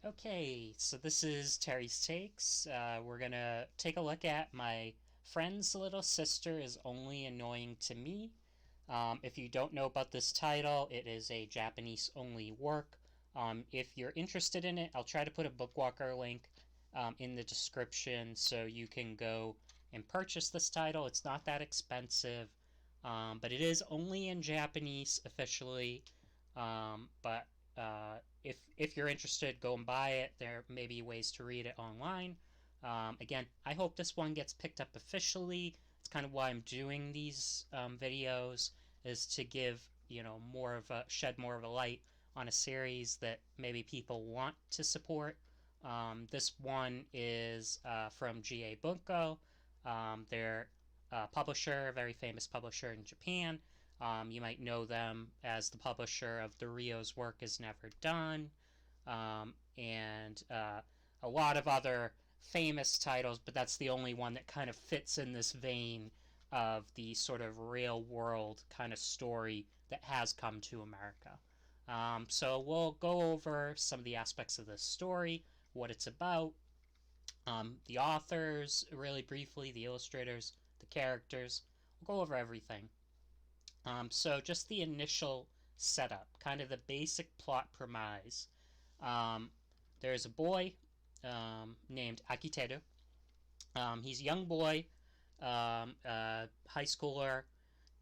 Okay, so this is Terry's Takes. We're gonna take a look at My Friend's Little Sister is Only Annoying to Me. If you don't know about this title, it is a Japanese only work. If you're interested in it, I'll try to put a Bookwalker link in the description so you can go and purchase this title. It's not that expensive, but it is only in Japanese officially. But if you're interested, go and buy it. There may be ways to read it online. Again, I hope this one gets picked up officially. It's kind of why I'm doing these videos, is to give shed more of a light on a series that maybe people want to support. This one is from GA Bunko. They're a publisher, a very famous publisher in Japan. You might know them as the publisher of The Rio's Work Is Never Done, and a lot of other famous titles, but that's the only one that kind of fits in this vein of the sort of real world kind of story that has come to America. So we'll go over some of the aspects of this story, what it's about, the authors, really briefly, the illustrators, the characters. We'll go over everything. So just the initial setup, kind of the basic plot premise. There's a boy named Akiteru. He's a young boy, high schooler,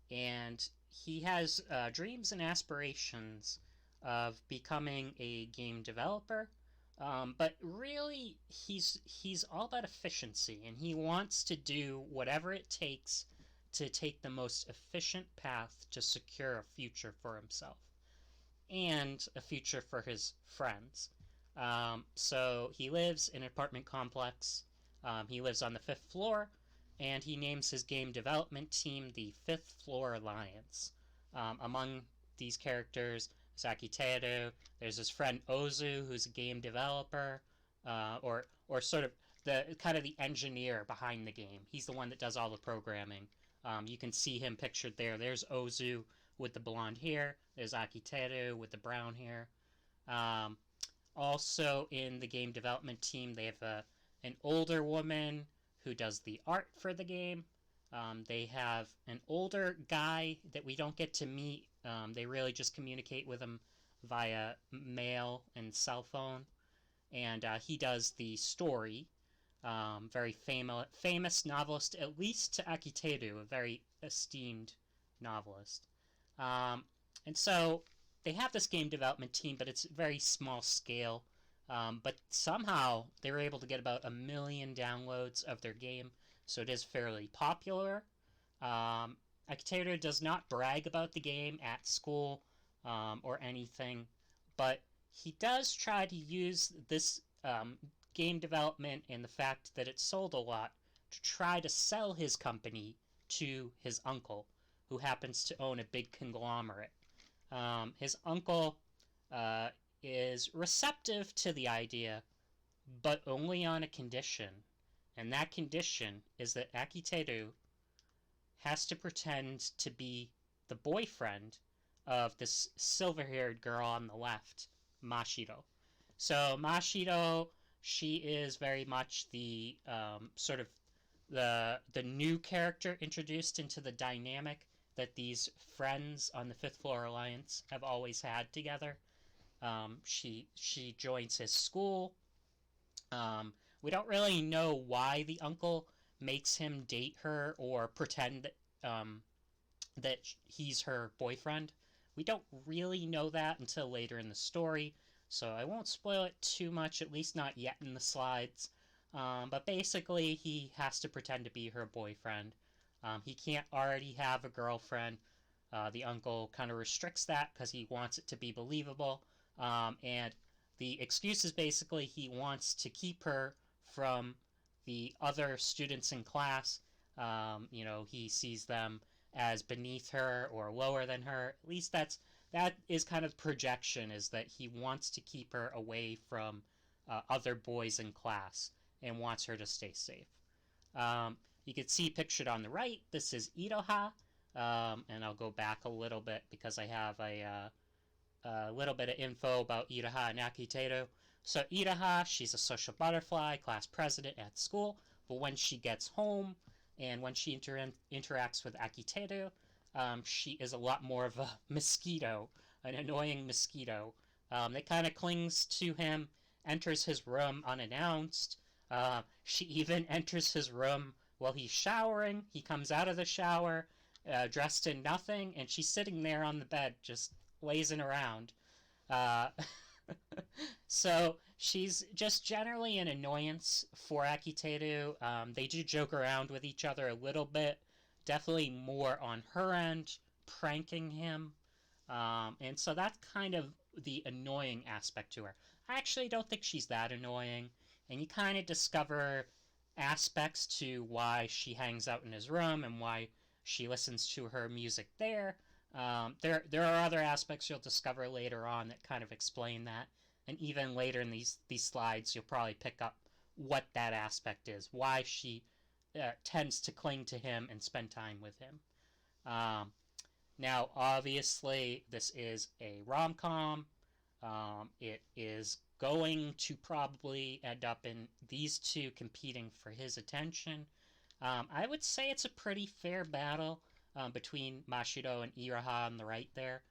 and he has dreams and aspirations of becoming a game developer. But really, he's all about efficiency, and he wants to do whatever it takes to take the most efficient path to secure a future for himself and a future for his friends. So he lives in an apartment complex. He lives on the 5th floor, and he names his game development team the 5th Floor Alliance. Among these characters is Akiteru. There's his friend Ozu, who's a game developer, or sort of the engineer behind the game. He's the one that does all the programming. You can see him pictured there. There's Ozu with the blonde hair. There's Akiteru with the brown hair. Also in the game development team, they have an older woman who does the art for the game. They have an older guy that we don't get to meet. They really just communicate with him via mail and cell phone. And he does the story. Very famous novelist, at least to Akiteru, a very esteemed novelist. And so they have this game development team, but it's very small scale. But somehow they were able to get about 1 million downloads of their game, so it is fairly popular. Akiteru does not brag about the game at school or anything, but he does try to use this game development and the fact that it sold a lot to try to sell his company to his uncle, who happens to own a big conglomerate. His uncle is receptive to the idea, but only on a condition. And that condition is that Akiteru has to pretend to be the boyfriend of this silver-haired girl on the left, Mashiro. So Mashiro, she is very much the sort of the new character introduced into the dynamic that these friends on the 5th Floor Alliance have always had together. She joins his school. We don't really know why the uncle makes him date her or pretend that he's her boyfriend. We don't really know that until later in the story, so I won't spoil it too much, at least not yet in the slides. But basically, he has to pretend to be her boyfriend. He can't already have a girlfriend. The uncle kind of restricts that because he wants it to be believable. And the excuse is basically he wants to keep her from the other students in class. He sees them as beneath her or lower than her. At least that is kind of projection, is that he wants to keep her away from other boys in class and wants her to stay safe. You can see pictured on the right, this is Iroha, and I'll go back a little bit because I have a little bit of info about Iroha and Akiteru. So Iraha, she's a social butterfly, class president at school, but when she gets home and when she interacts with Akiteru, she is a lot more of a mosquito, an annoying mosquito that kind of clings to him, enters his room unannounced. She even enters his room while he's showering. He comes out of the shower dressed in nothing, and she's sitting there on the bed just lazing around. Uh, so she's just generally an annoyance for Akiteru. They do joke around with each other a little bit, definitely more on her end, pranking him. And so that's kind of the annoying aspect to her. I actually don't think she's that annoying, and you kind of discover aspects to why she hangs out in his room and why she listens to her music there. There are other aspects you'll discover later on that kind of explain that, and even later in these slides, you'll probably pick up what that aspect is, why she tends to cling to him and spend time with him. Now, obviously, this is a rom-com. It is going to probably end up in these two competing for his attention. I would say it's a pretty fair battle between Mashiro and Iraha on the right there.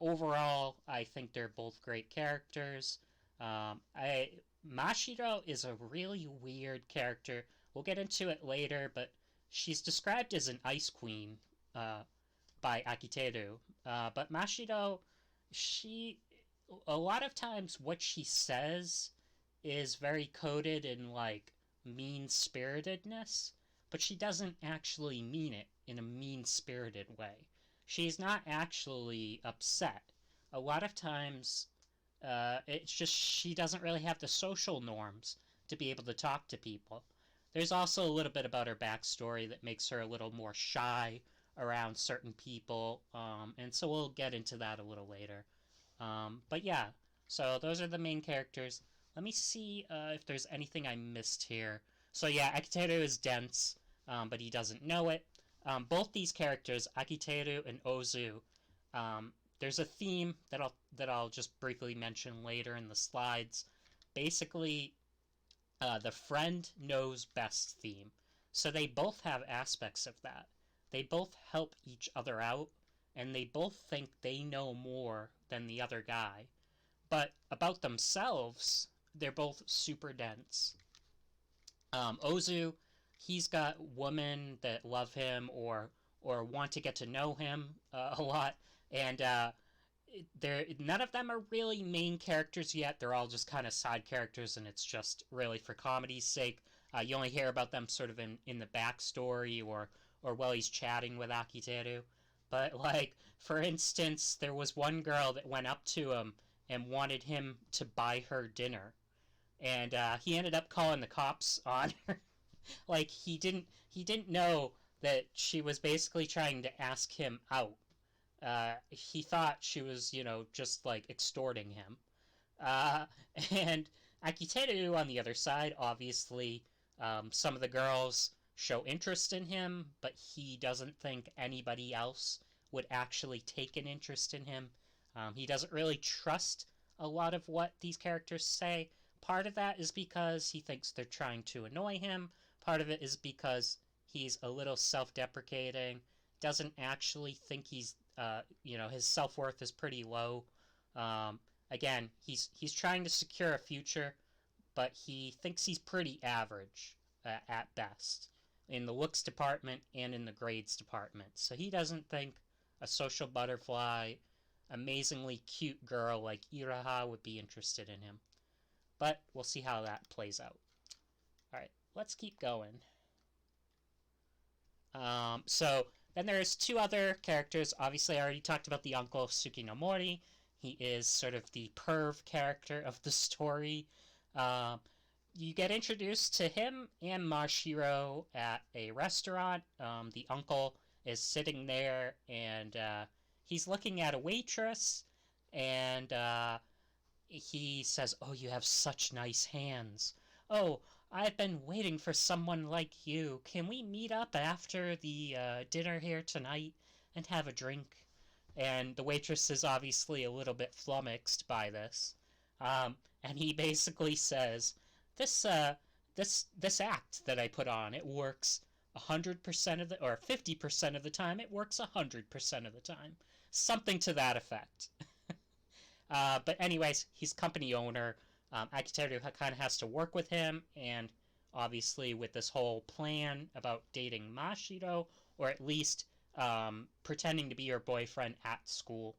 Overall, I think they're both great characters. Mashiro is a really weird character. We'll get into it later, but she's described as an ice queen by Akiteru. But Mashiro, a lot of times what she says is very coded in like mean-spiritedness, but she doesn't actually mean it in a mean-spirited way. She's not actually upset. A lot of times, it's just she doesn't really have the social norms to be able to talk to people. There's also a little bit about her backstory that makes her a little more shy around certain people, and so we'll get into that a little later. But yeah, so those are the main characters. Let me see if there's anything I missed here. So yeah, Akiteru is dense, but he doesn't know it. Both these characters, Akiteru and Ozu, there's a theme that I'll just briefly mention later in the slides. Basically, the friend knows best theme. So they both have aspects of that. They both help each other out, and they both think they know more than the other guy. But about themselves, they're both super dense. Ozu, he's got women that love him or want to get to know him a lot, and none of them are really main characters yet. They're all just kind of side characters, and it's just really for comedy's sake. You only hear about them sort of in the backstory or while he's chatting with Akiteru. But like, for instance, there was one girl that went up to him and wanted him to buy her dinner, and he ended up calling the cops on her. Like he didn't know that she was basically trying to ask him out. He thought she was, just like extorting him. Uh, and Akiteru, on the other side, obviously, some of the girls show interest in him, but he doesn't think anybody else would actually take an interest in him. He doesn't really trust a lot of what these characters say. Part of that is because he thinks they're trying to annoy him. Part of it is because he's a little self-deprecating, doesn't actually think he's, his self-worth is pretty low. Again, he's trying to secure a future, but he thinks he's pretty average at best in the looks department and in the grades department. So he doesn't think a social butterfly, amazingly cute girl like Iraha would be interested in him. But we'll see how that plays out. Alright, let's keep going. So then there's two other characters. Obviously, I already talked about the uncle, Suki no Mori. He is sort of the perv character of the story. You get introduced to him and Mashiro at a restaurant. The uncle is sitting there, and he's looking at a waitress, and he says, "Oh, you have such nice hands. Oh, I've been waiting for someone like you. Can we meet up after the dinner here tonight and have a drink?" And the waitress is obviously a little bit flummoxed by this. And he basically says, this this act that I put on, it works 100% of the, or 50% of the time. It works 100% of the time, something to that effect. But anyways, he's company owner. Akiteru kind of has to work with him, and obviously with this whole plan about dating Mashiro, or at least pretending to be her boyfriend at school.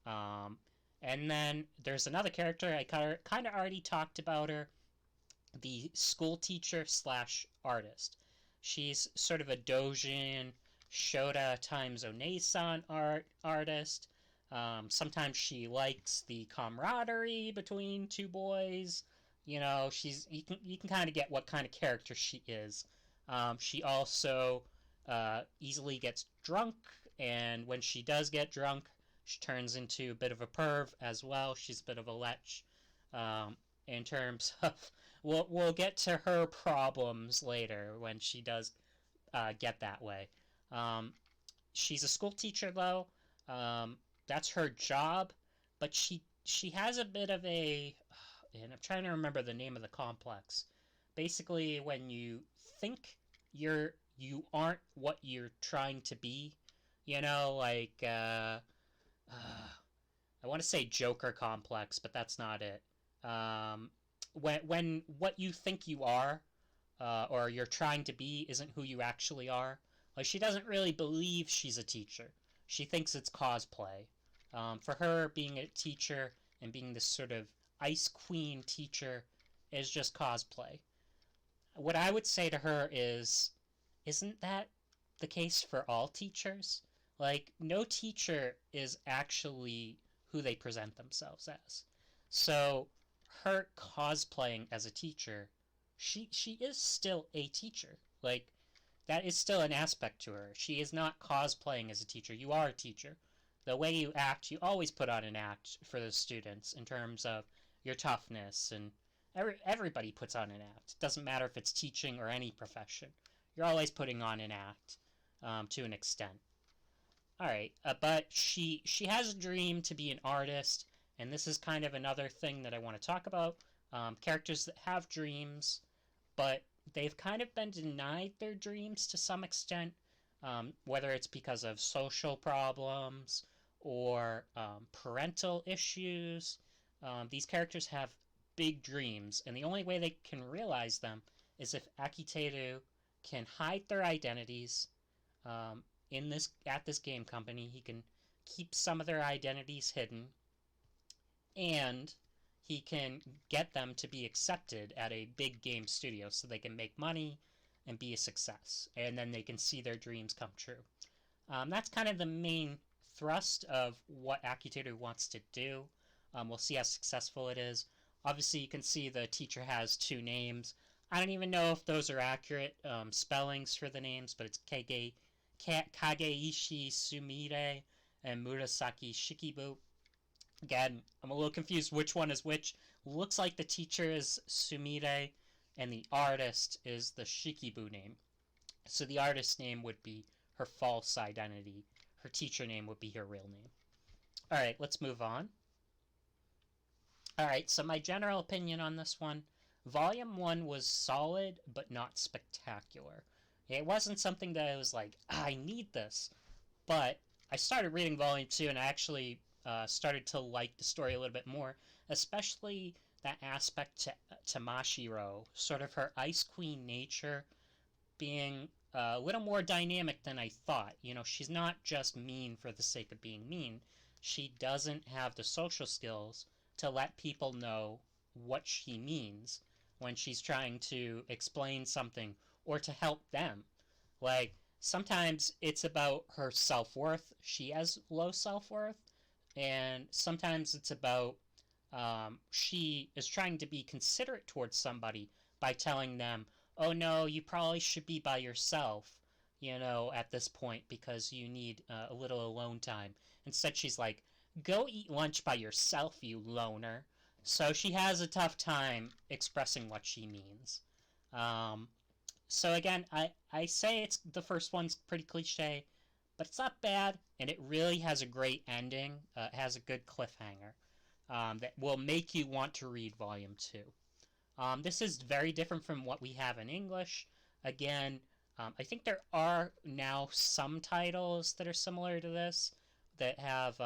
Um, and then there's another character, I kind of already talked about her, the school teacher slash artist. She's sort of a Dojin Shota times Onesan artist. Sometimes she likes the camaraderie between two boys. You know, you can kind of get what kind of character she is. She also easily gets drunk, and when she does get drunk, she turns into a bit of a perv as well. She's a bit of a lech. In terms of, we'll get to her problems later when she does get that way. Um, she's a school teacher though. That's her job, but she has a bit of a, and I'm trying to remember the name of the complex. Basically, when you think you aren't what you're trying to be, you know, like I want to say Joker complex, but that's not it. When what you think you are, or you're trying to be, isn't who you actually are. Like, she doesn't really believe she's a teacher. She thinks it's cosplay. For her, being a teacher and being this sort of ice queen teacher is just cosplay. What I would say to her is, isn't that the case for all teachers? Like, no teacher is actually who they present themselves as. So, her cosplaying as a teacher, she is still a teacher. Like, that is still an aspect to her. She is not cosplaying as a teacher. You are a teacher. The way you act, you always put on an act for the students in terms of your toughness, and everybody puts on an act. It doesn't matter if it's teaching or any profession. You're always putting on an act to an extent. All right, but she has a dream to be an artist, and this is kind of another thing that I want to talk about. Characters that have dreams, but they've kind of been denied their dreams to some extent, whether it's because of social problems or parental issues. These characters have big dreams, and the only way they can realize them is if Akiteru can hide their identities at this game company. He can keep some of their identities hidden, and he can get them to be accepted at a big game studio so they can make money and be a success, and then they can see their dreams come true. That's kind of the main thrust of what Akiteru wants to do. We'll see how successful it is. Obviously, you can see the teacher has two names. I don't even know if those are accurate spellings for the names, but it's Kageishi Sumire and Murasaki Shikibu. Again, I'm a little confused which one is which. Looks like the teacher is Sumire and the artist is the Shikibu name. So the artist's name would be her false identity. Her teacher name would be her real name. Alright, let's move on. Alright, so my general opinion on this one. Volume 1 was solid, but not spectacular. It wasn't something that I was like, I need this. But I started reading Volume 2, and I actually started to like the story a little bit more, especially that aspect to Mashiro, sort of her Ice Queen nature being a little more dynamic than I thought. You know, she's not just mean for the sake of being mean. She doesn't have the social skills to let people know what she means when she's trying to explain something or to help them. Like, sometimes it's about her self-worth. She has low self-worth. And sometimes it's about she is trying to be considerate towards somebody by telling them, oh no, you probably should be by yourself, you know, at this point because you need a little alone time. Instead, she's like, go eat lunch by yourself, you loner. So she has a tough time expressing what she means. So again, I say it's the first one's pretty cliche, but it's not bad, and it really has a great ending. It has a good cliffhanger. that will make you want to read Volume 2. This is very different from what we have in English. Again, I think there are now some titles that are similar to this that have,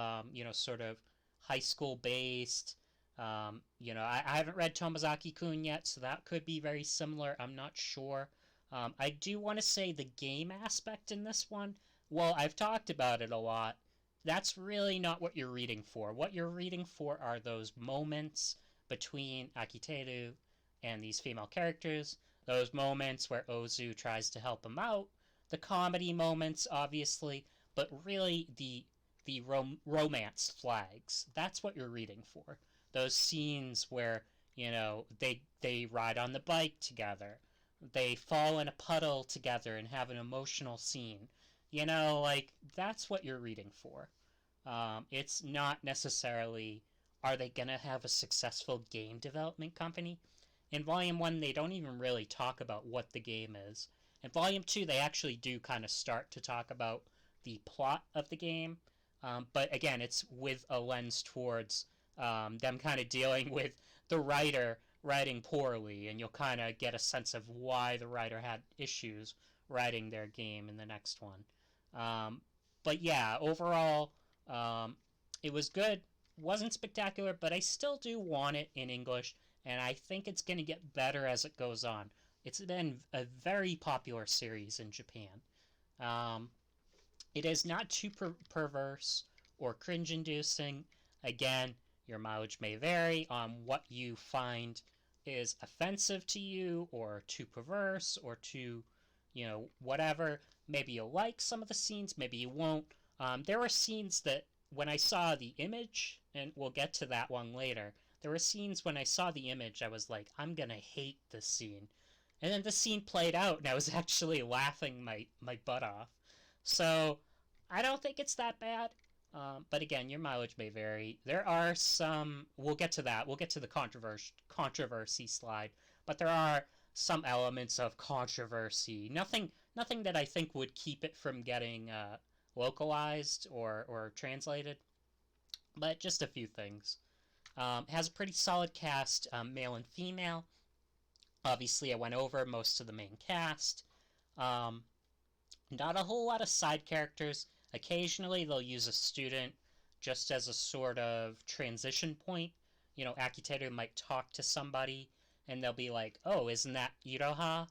sort of high school based. I haven't read Tomozaki-kun yet, so that could be very similar. I'm not sure. I do want to say the game aspect in this one, well, I've talked about it a lot. That's really not what you're reading for. What you're reading for are those moments between Akiteru and these female characters, those moments where Ozu tries to help him out, the comedy moments, obviously, but really the romance flags. That's what you're reading for. Those scenes where, they ride on the bike together, they fall in a puddle together and have an emotional scene. That's what you're reading for. It's not necessarily, are they going to have a successful game development company? In Volume 1, they don't even really talk about what the game is. In Volume 2, they actually do kind of start to talk about the plot of the game. But again, it's with a lens towards them kind of dealing with the writer writing poorly, and you'll kind of get a sense of why the writer had issues writing their game in the next one. But yeah, overall, it was good. Wasn't spectacular, but I still do want it in English, and I think it's going to get better as it goes on. It's been a very popular series in Japan. It is not too perverse or cringe-inducing. Again, your mileage may vary on what you find is offensive to you, or too perverse, or too, whatever. Maybe you'll like some of the scenes, maybe you won't. There were scenes that, when I saw the image, and we'll get to that one later, there were scenes when I saw the image, I was like, I'm gonna hate this scene. And then the scene played out, and I was actually laughing my butt off. So, I don't think it's that bad. But again, your mileage may vary. There are some, we'll get to that, we'll get to the controversy slide, but there are some elements of controversy. Nothing that I think would keep it from getting localized or translated, but just a few things. Has a pretty solid cast, male and female. Obviously, I went over most of the main cast. Not a whole lot of side characters. Occasionally, they'll use a student just as a sort of transition point. Akiteru might talk to somebody, and they'll be like, oh, isn't that Iroha?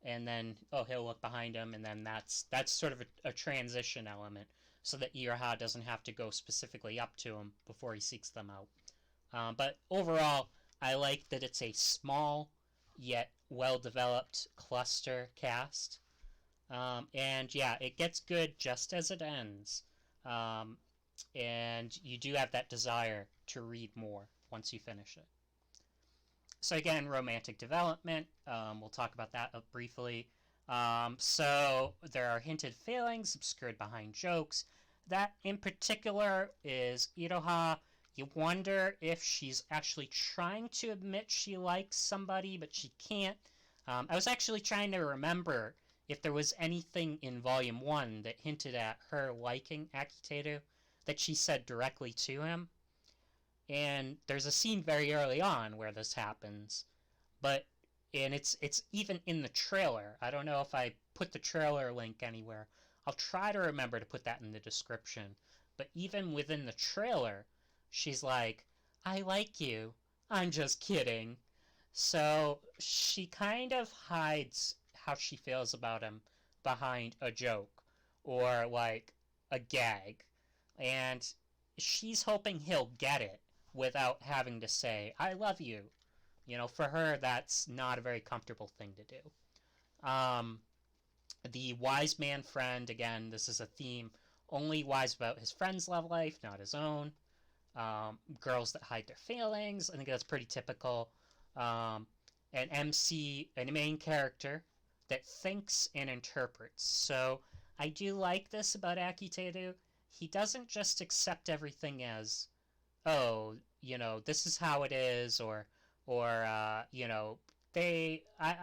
And then, oh, he'll look behind him, and then that's sort of a transition element, so that Iroha doesn't have to go specifically up to him before he seeks them out. But overall, I like that it's a small, yet well-developed cluster cast. And yeah, it gets good just as it ends. And you do have that desire to read more once you finish it. So again, romantic development. We'll talk about that briefly. So there are hinted failings obscured behind jokes. That in particular is Iroha. You wonder if she's actually trying to admit she likes somebody, but she can't. I was actually trying to remember if there was anything in Volume 1 that hinted at her liking Akiteru that she said directly to him. And there's a scene very early on where this happens, and it's even in the trailer. I don't know if I put the trailer link anywhere. I'll try to remember to put that in the description. But even within the trailer, she's like, I like you. I'm just kidding. So she kind of hides how she feels about him behind a joke or like a gag. And she's hoping he'll get it without having to say, I love you. For her, that's not a very comfortable thing to do. The wise man friend, again, this is a theme, only wise about his friend's love life, not his own. Girls that hide their feelings, I think that's pretty typical. An MC, a main character that thinks and interprets. So I do like this about Akiteru. He doesn't just accept everything as, oh, this is how it is, or I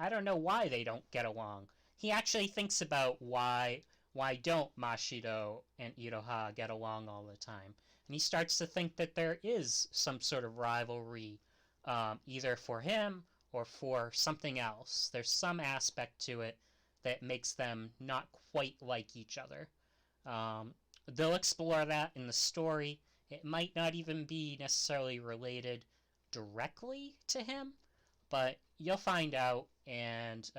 don't know why they don't get along. He actually thinks about why don't Mashiro and Iroha get along all the time. and he starts to think that there is some sort of rivalry, either for him or for something else. There's some aspect to it that makes them not quite like each other. They'll explore that in the story. It might not even be necessarily related directly to him, but you'll find out, and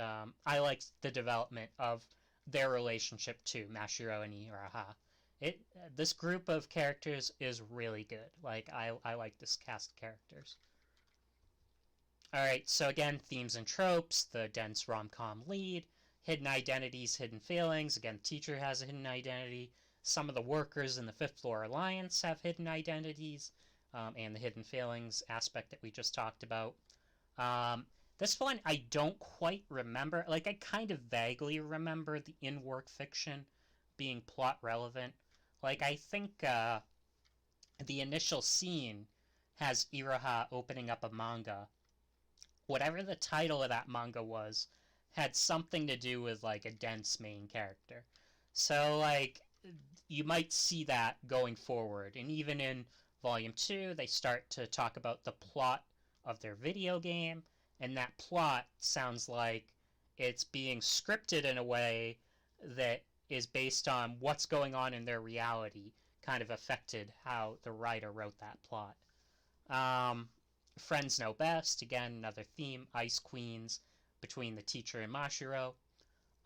I like the development of their relationship too, Mashiro and Iraha. This group of characters is really good. Like, I like this cast of characters. Alright, so again, themes and tropes, the dense rom-com lead, hidden identities, hidden feelings. Again, the teacher has a hidden identity. Some of the workers in the Fifth Floor Alliance have hidden identities, and the hidden feelings aspect that we just talked about. This one I don't quite remember. Like, I kind of vaguely remember the in-work fiction being plot relevant. Like, I think the initial scene has Iraha opening up a manga. Whatever the title of that manga was, had something to do with, like, a dense main character. So, like, you might see that going forward. And even in Volume 2, they start to talk about the plot of their video game, and that plot sounds like it's being scripted in a way that is based on what's going on in their reality, kind of affected how the writer wrote that plot. Friends Know Best, again, another theme, Ice Queens, between the teacher and Mashiro.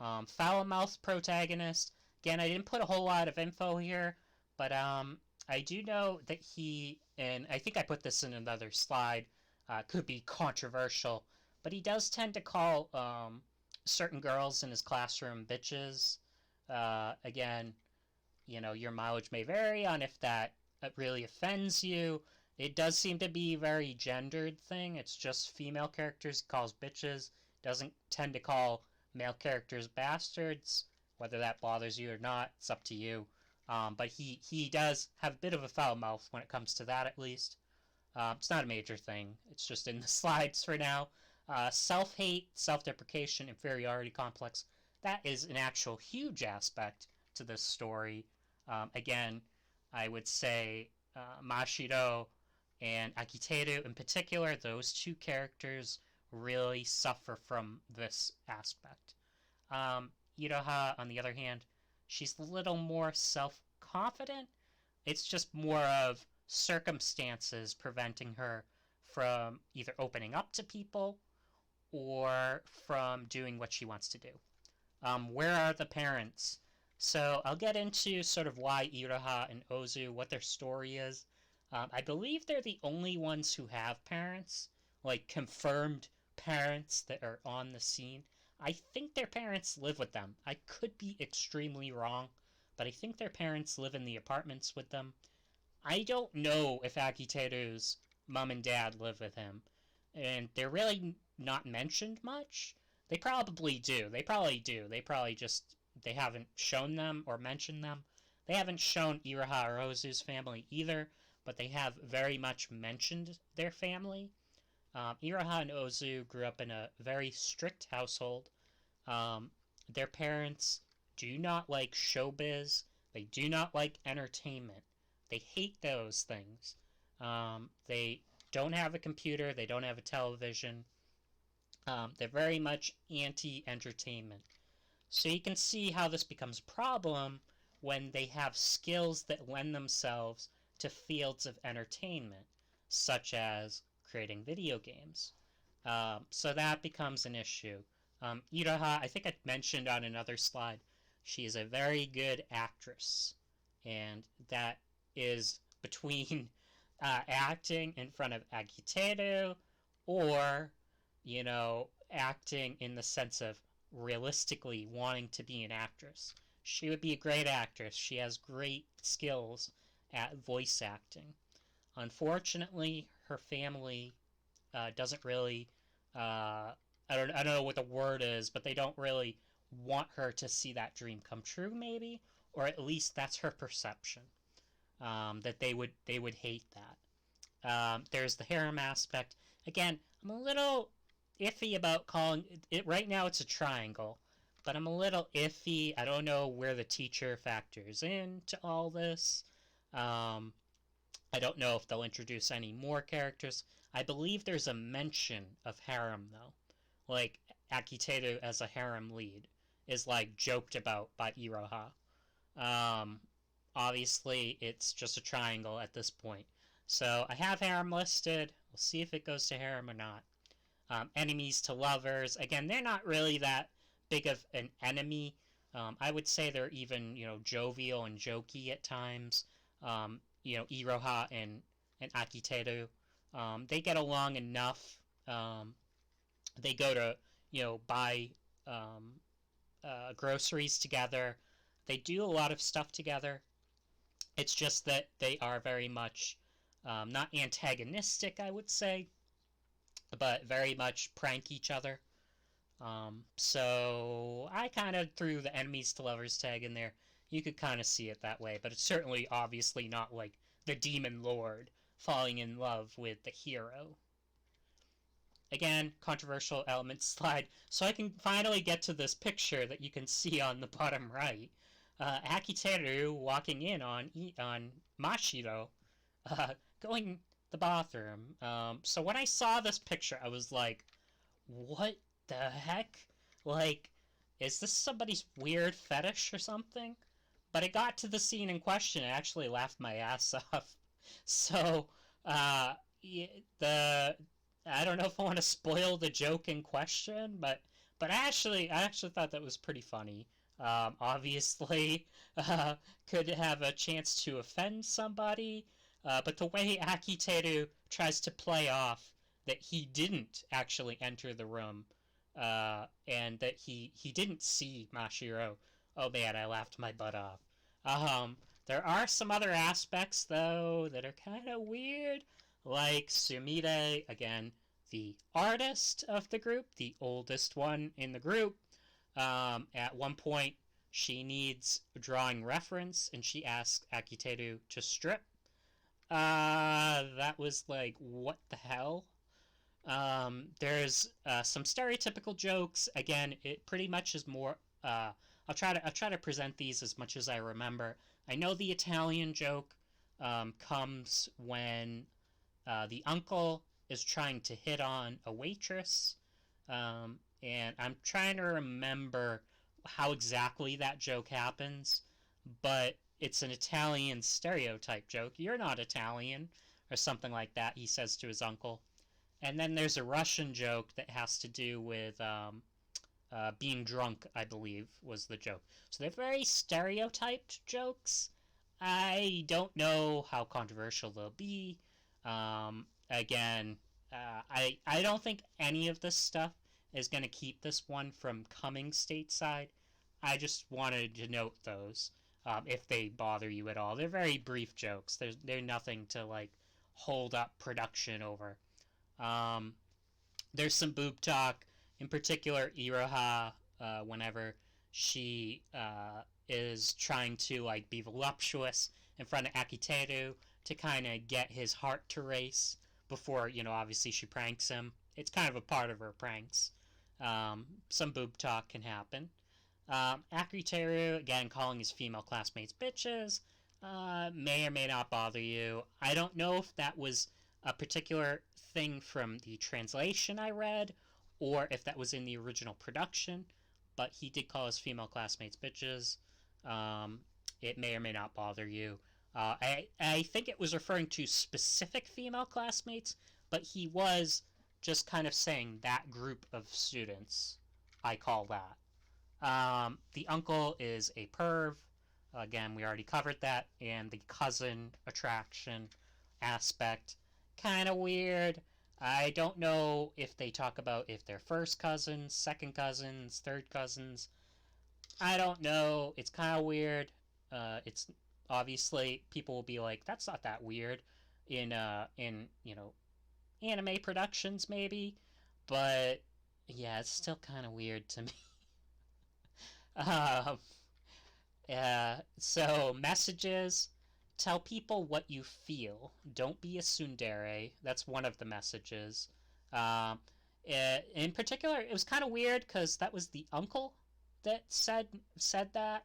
Foul-mouthed protagonist, again, I didn't put a whole lot of info here, but I do know that he, and I think I put this in another slide, could be controversial, but he does tend to call certain girls in his classroom bitches. Again, you know, your mileage may vary on if that really offends you. It does seem to be a very gendered thing. It's just female characters he calls bitches. Doesn't tend to call male characters bastards. Whether that bothers you or not, it's up to you. But he does have a bit of a foul mouth when it comes to that, at least. It's not a major thing. It's just in the slides for now. Self-hate, self-deprecation, inferiority complex. That is an actual huge aspect to this story. Again, I would say Mashiro and Akiteru in particular, those two characters really suffer from this aspect. Iraha, on the other hand, she's a little more self-confident. It's just more of circumstances preventing her from either opening up to people or from doing what she wants to do. Where are the parents? So I'll get into sort of why Iraha and Ozu, what their story is. I believe they're the only ones who have parents, like confirmed parents that are on the scene. I think their parents live with them. I could be extremely wrong, but I think their parents live in the apartments with them. I don't know if Akiteru's mom and dad live with him, and they're really not mentioned much. They probably do. They probably just, they haven't shown them or mentioned them. They haven't shown Iraha or Ozu's family either, but they have very much mentioned their family. Iraha and Ozu grew up in a very strict household. Their parents do not like showbiz. They do not like entertainment. They hate those things. They don't have a computer. They don't have a television. They're very much anti-entertainment. So you can see how this becomes a problem when they have skills that lend themselves to fields of entertainment, such as creating video games. So that becomes an issue. Iraha, I think I mentioned on another slide, she is a very good actress. And that is between acting in front of Akiteru or, you know, acting in the sense of realistically wanting to be an actress. She would be a great actress. She has great skills at voice acting. Unfortunately, her family doesn't really, I don't know what the word is, but they don't really want her to see that dream come true, maybe, or at least that's her perception. That they would hate that. There's the harem aspect. Again, I'm a little iffy about calling it. Right now it's a triangle, but I'm a little iffy. I don't know where the teacher factors into all this. I don't know if they'll introduce any more characters. I believe there's a mention of harem, though. Like, Akiteru as a harem lead is, like, joked about by Iroha. Um, Obviously, it's just a triangle at this point. So, I have harem listed. We'll see if it goes to harem or not. Enemies to lovers. Again, they're not really that big of an enemy. I would say they're even, jovial and jokey at times. Iroha and Akiteru. They get along enough. They go to, buy groceries together. They do a lot of stuff together. It's just that they are very much not antagonistic, I would say, but very much prank each other. So I kind of threw the enemies to lovers tag in there. You could kind of see it that way, but it's certainly obviously not like the demon lord falling in love with the hero. Again, controversial element slide. So I can finally get to this picture that you can see on the bottom right. Akiteru walking in on Mashiro, going the bathroom. So when I saw this picture, I was like, what the heck? Like, is this somebody's weird fetish or something? But it got to the scene in question and actually laughed my ass off. So, the I don't know if I want to spoil the joke in question, but I actually thought that was pretty funny. Obviously, could have a chance to offend somebody, but the way Akiteru tries to play off that he didn't actually enter the room, and that he didn't see Mashiro. Oh man, I laughed my butt off. There are some other aspects though that are kind of weird, like Sumire, again, the artist of the group, the oldest one in the group. At one point, she needs a drawing reference, and she asks Akiteru to strip. That was like, what the hell? There's some stereotypical jokes. Again, it pretty much is more. I'll try to present these as much as I remember. I know the Italian joke comes when the uncle is trying to hit on a waitress, and I'm trying to remember how exactly that joke happens, but it's an Italian stereotype joke. You're not Italian, or something like that, he says to his uncle. And then there's a Russian joke that has to do with being drunk, I believe, was the joke. So they're very stereotyped jokes. I don't know how controversial they'll be. Again, I don't think any of this stuff is going to keep this one from coming stateside. I just wanted to note those, if they bother you at all. They're very brief jokes. They're nothing to like hold up production over. Um, there's some boob talk, in particular Iroha, whenever she is trying to like be voluptuous in front of Akiteru to kind of get his heart to race before, obviously she pranks him. It's kind of a part of her pranks. Some boob talk can happen. Akiteru, again, calling his female classmates bitches, may or may not bother you. I don't know if that was a particular thing from the translation I read, or if that was in the original production, but he did call his female classmates bitches. It may or may not bother you. I think it was referring to specific female classmates, but he was just kind of saying that group of students. I call that. The uncle is a perv. Again, we already covered that. And the cousin attraction aspect, kind of weird. I don't know if they talk about if they're first cousins, second cousins, third cousins. I don't know. It's kind of weird. It's obviously people will be like, that's not that weird in anime productions maybe, but yeah, it's still kind of weird to me. um, so messages: tell people what you feel. Don't be a tsundere. That's one of the messages. Um, in particular, it was kind of weird because that was the uncle that said that.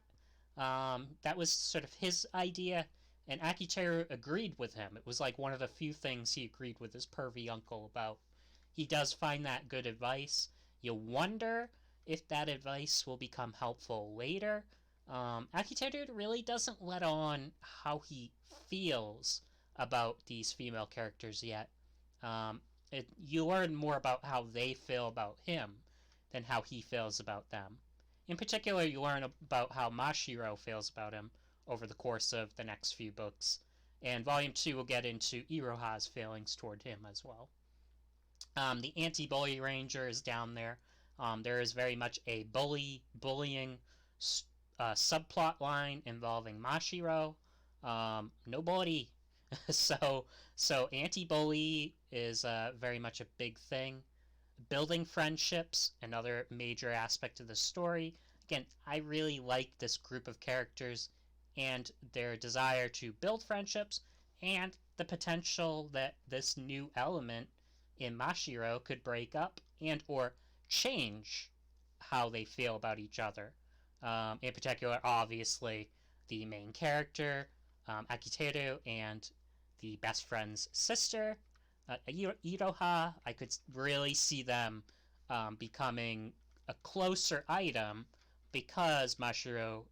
That was sort of his idea, And Akiteru agreed with him. It was like one of the few things he agreed with his pervy uncle about. He does find that good advice. You wonder if that advice will become helpful later. Akiteru really doesn't let on how he feels about these female characters yet. Um, you learn more about how they feel about him than how he feels about them. In particular, you learn about how Mashiro feels about him over the course of the next few books. And Volume 2 will get into Iroha's feelings toward him as well. The anti-bully ranger is down there. There is very much a bullying subplot line involving Mashiro. Nobody. so anti-bully is very much a big thing. Building friendships, another major aspect of the story. Again, I really like this group of characters and their desire to build friendships and the potential that this new element in Mashiro could break up and or change how they feel about each other. In particular, obviously, the main character, Akiteru, and the best friend's sister, Iroha. I could really see them becoming a closer item because Mashiro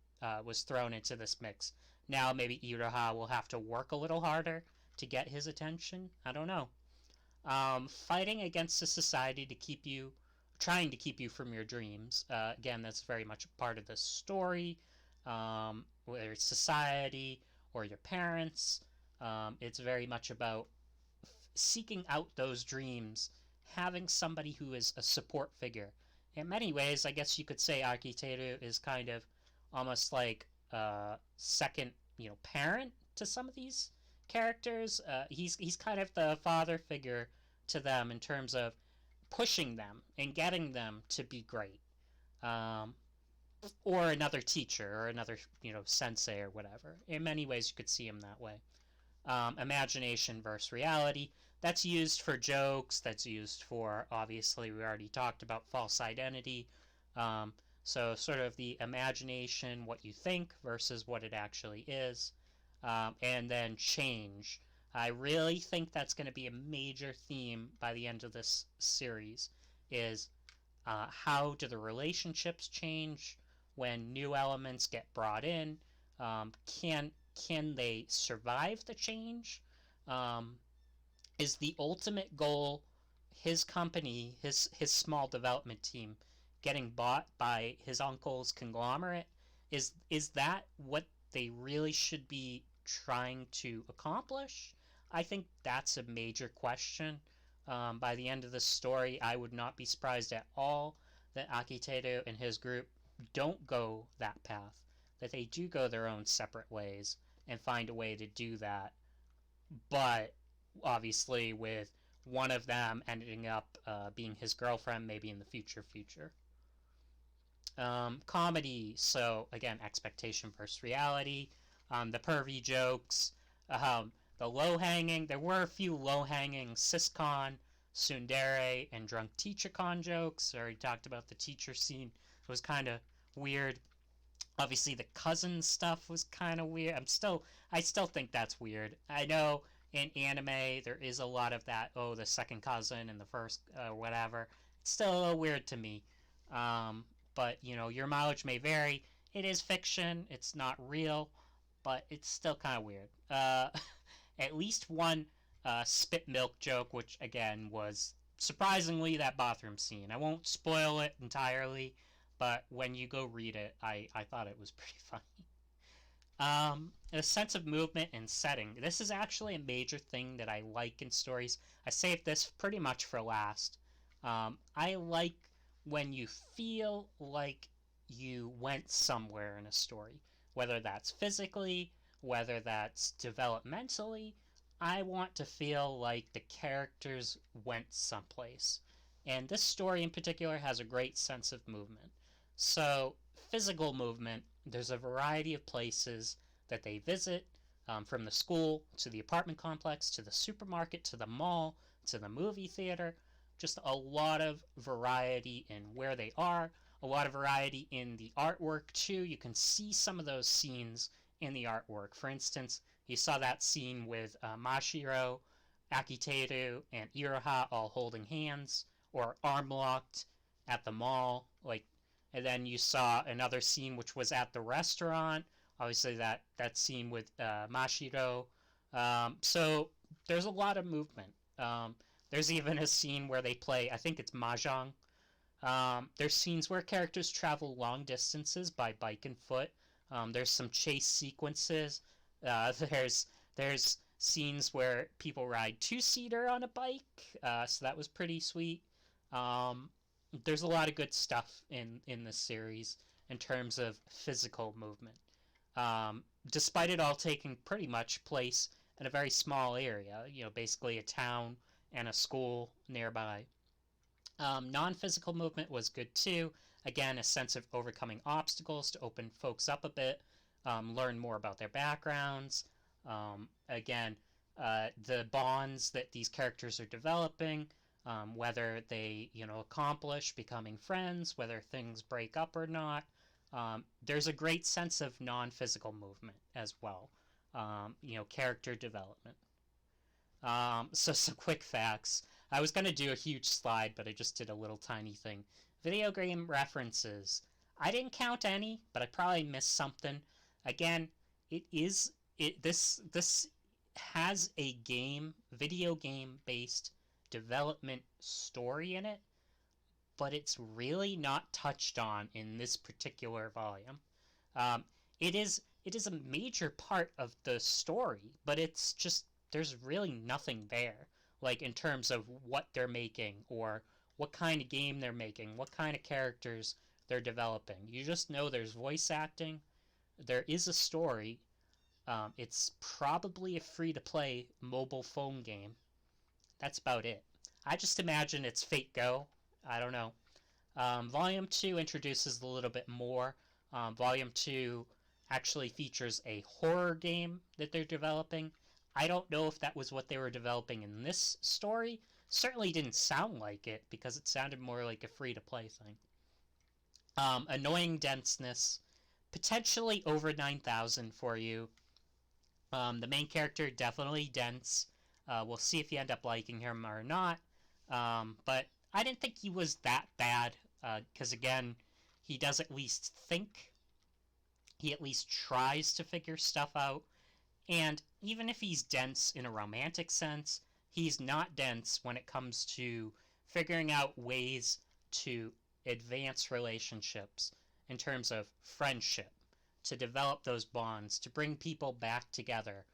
was thrown into this mix. Now maybe Iroha will have to work a little harder to get his attention. I don't know. Fighting against a society to keep you, trying to keep you from your dreams. Again, that's very much a part of the story. Whether it's society or your parents, it's very much about seeking out those dreams, having somebody who is a support figure. In many ways, I guess you could say Akiteru is kind of almost like a second, parent to some of these characters. He's kind of the father figure to them in terms of pushing them and getting them to be great. Or another teacher or another, sensei or whatever. In many ways, you could see him that way. Imagination versus reality. That's used for jokes. That's used for, obviously, we already talked about false identity. So sort of the imagination, what you think versus what it actually is. And then change. I really think that's going to be a major theme by the end of this series is how do the relationships change when new elements get brought in? Can they survive the change? Is the ultimate goal his company, his small development team, getting bought by his uncle's conglomerate? Is that what they really should be trying to accomplish? I think that's a major question. By the end of the story, I would not be surprised at all that Akiteru and his group don't go that path, that they do go their own separate ways and find a way to do that, but obviously with one of them ending up being his girlfriend maybe in the future. Comedy, so again, expectation versus reality, the pervy jokes, the low-hanging, there were a few low-hanging siscon, tsundere, and drunk teacher-con jokes. I already talked about the teacher scene. It was kind of weird. Obviously, the cousin stuff was kind of weird. I still think that's weird. I know in anime there is a lot of that, the second cousin and the first whatever. It's still a little weird to me. But, your mileage may vary. It is fiction. It's not real. But it's still kind of weird. At least one spit milk joke, which, again, was surprisingly that bathroom scene. I won't spoil it entirely, but when you go read it, I thought it was pretty funny. A sense of movement and setting. This is actually a major thing that I like in stories. I saved this pretty much for last. I like when you feel like you went somewhere in a story, whether that's physically, whether that's developmentally. I want to feel like the characters went someplace. And this story in particular has a great sense of movement. So, physical movement, there's a variety of places that they visit, from the school to the apartment complex to the supermarket to the mall to the movie theater. Just a lot of variety in where they are, a lot of variety in the artwork too. You can see some of those scenes in the artwork. For instance, You saw that scene with Mashiro, Akiteru, and Iroha all holding hands or arm locked at the mall. And then you saw another scene which was at the restaurant. Obviously, that scene with Mashiro. So there's a lot of movement. There's even a scene where they play, I think it's mahjong. There's scenes where characters travel long distances by bike and foot. There's some chase sequences. There's scenes where people ride two-seater on a bike, so that was pretty sweet. There's a lot of good stuff in this series in terms of physical movement. Despite it all taking pretty much place in a very small area, basically a town and a school nearby. Non-physical movement was good too. Again, a sense of overcoming obstacles to open folks up a bit, learn more about their backgrounds. Again, the bonds that these characters are developing, whether they, accomplish becoming friends, whether things break up or not. There's a great sense of non-physical movement as well. Character development. So some quick facts. I was going to do a huge slide, but I just did a little tiny thing. Video game references. I didn't count any, but I probably missed something. Again, this has a video game based development story in it, but it's really not touched on in this particular volume. It is a major part of the story, but it's just there's really nothing there, like in terms of what they're making or what kind of game they're making, what kind of characters they're developing. You just know there's voice acting, there is a story. It's probably a free-to-play mobile phone game. That's about it. I just imagine it's Fate Go. I don't know. Volume 2 introduces a little bit more. Volume 2 actually features a horror game that they're developing. I don't know if that was what they were developing in this story. Certainly didn't sound like it because it sounded more like a free-to-play thing. Annoying denseness. Potentially over 9,000 for you. The main character, definitely dense. We'll see if you end up liking him or not. But I didn't think he was that bad. Because again, he does at least think. He at least tries to figure stuff out. And even if he's dense in a romantic sense, he's not dense when it comes to figuring out ways to advance relationships in terms of friendship, to develop those bonds, to bring people back together.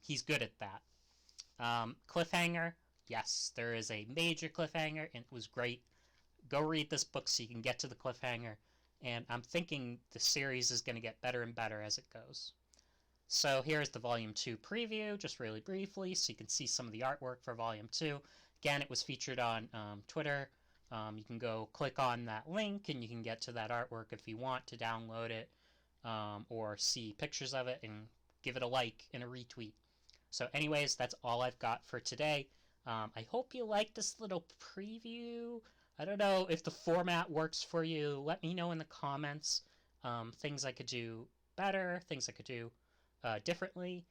He's good at that. Cliffhanger, yes, there is a major cliffhanger, and it was great. Go read this book so you can get to the cliffhanger, and I'm thinking the series is going to get better and better as it goes. So here's the Volume 2 preview, just really briefly, so you can see some of the artwork for Volume 2. Again, it was featured on Twitter. You can go click on that link, and you can get to that artwork if you want to download it, or see pictures of it and give it a like and a retweet. So anyways, that's all I've got for today. I hope you liked this little preview. I don't know if the format works for you. Let me know in the comments. Things I could do better, things I could do differently.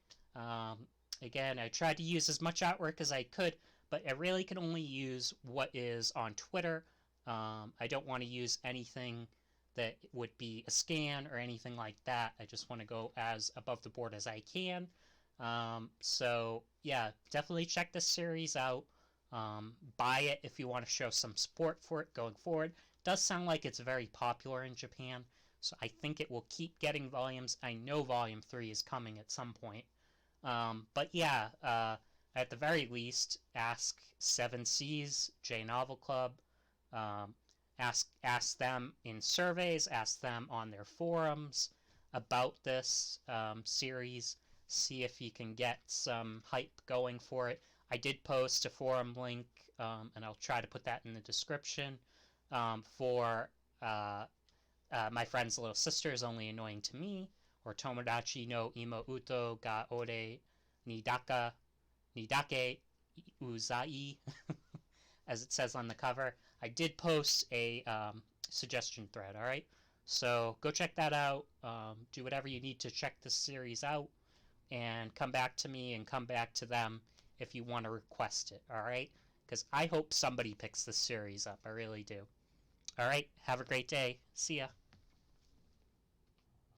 Again, I tried to use as much artwork as I could, but I really can only use what is on Twitter. I don't want to use anything that would be a scan or anything like that. I just want to go as above the board as I can. So yeah, definitely check this series out. Buy it if you want to show some support for it going forward. It does sound like it's very popular in Japan, so I think it will keep getting volumes. I know Volume 3 is coming at some point. But yeah, at the very least, ask 7C's J Novel Club. Ask them in surveys, ask them on their forums about this series. See if you can get some hype going for it. I did post a forum link, and I'll try to put that in the description, for my friend's little sister is only annoying to me, or Tomodachi no Imouto ga俺にだけ Uzai, as it says on the cover. I did post a suggestion thread, alright? So go check that out. Do whatever you need to check this series out. and come back to me and come back to them if you want to request it, alright? Because I hope somebody picks this series up. I really do. Alright, have a great day. See ya.